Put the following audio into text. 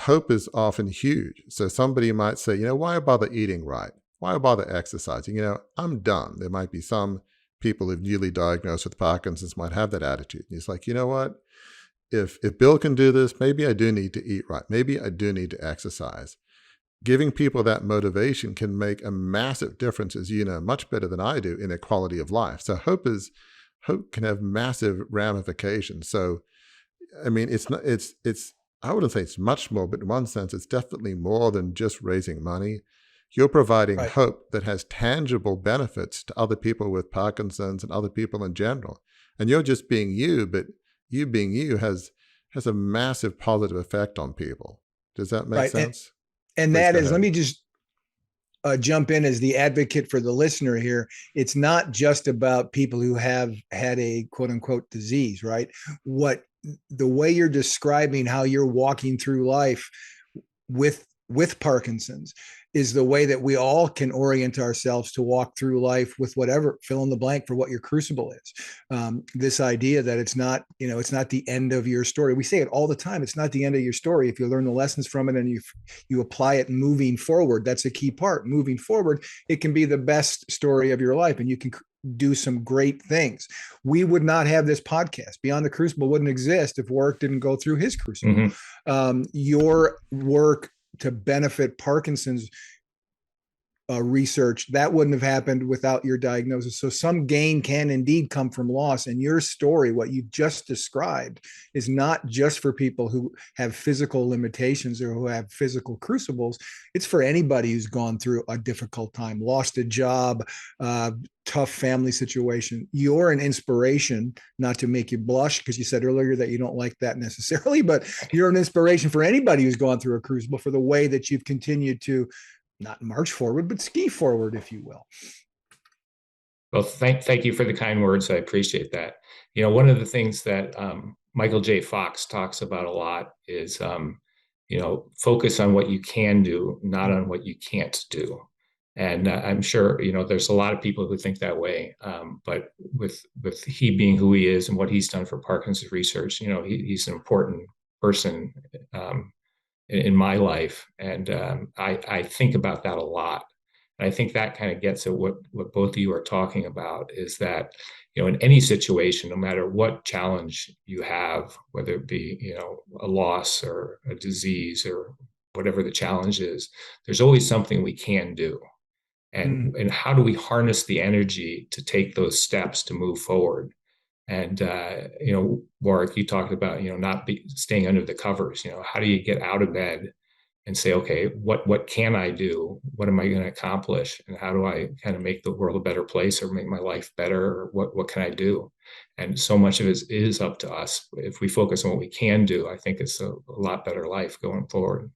hope is often huge. So somebody might say, why bother eating right? Why bother exercising? I'm done. There might be some people who've newly diagnosed with Parkinson's might have that attitude. And it's like, you know what? If Bill can do this, maybe I do need to eat right. Maybe I do need to exercise. Giving people that motivation can make a massive difference, as you know, much better than I do, in their quality of life. So hope can have massive ramifications. So, I mean, it's I wouldn't say it's much more, but in one sense, it's definitely more than just raising money. You're providing Right. hope that has tangible benefits to other people with Parkinson's and other people in general. And you're just being you, but you being you has a massive positive effect on people. Does that make Right. sense? And Please that go is, let ahead. me just jump in as the advocate for the listener here. It's not just about people who have had a quote unquote disease, right? What the way you're describing how you're walking through life with Parkinson's is the way that we all can orient ourselves to walk through life with whatever, fill in the blank for what your crucible is. This idea that it's not, it's not the end of your story. We say it all the time. It's not the end of your story. If you learn the lessons from it and you apply it moving forward, that's a key part. Moving forward, it can be the best story of your life, and you can do some great things. We would not have this podcast. Beyond the Crucible wouldn't exist if Warwick didn't go through his crucible. Mm-hmm. Your work to benefit Parkinson's research, that wouldn't have happened without your diagnosis. So some gain can indeed come from loss. And your story, what you've just described, is not just for people who have physical limitations or who have physical crucibles. It's for anybody who's gone through a difficult time, lost a job, tough family situation. You're an inspiration, not to make you blush, because you said earlier that you don't like that necessarily, but you're an inspiration for anybody who's gone through a crucible, for the way that you've continued to not march forward, but ski forward, if you will. Well, thank you for the kind words. I appreciate that. One of the things that Michael J. Fox talks about a lot is, focus on what you can do, not on what you can't do. And I'm sure, there's a lot of people who think that way. But with he being who he is and what he's done for Parkinson's research, he's an important person in my life. And I think about that a lot. And I think that kind of gets at what both of you are talking about, is that, in any situation, no matter what challenge you have, whether it be, a loss or a disease or whatever the challenge is, there's always something we can do. And how do we harness the energy to take those steps to move forward? And, Warwick, you talked about, not staying under the covers. How do you get out of bed and say, okay, what can I do? What am I going to accomplish? And how do I kind of make the world a better place, or make my life better? Or what can I do? And so much of it is up to us. If we focus on what we can do, I think it's a lot better life going forward.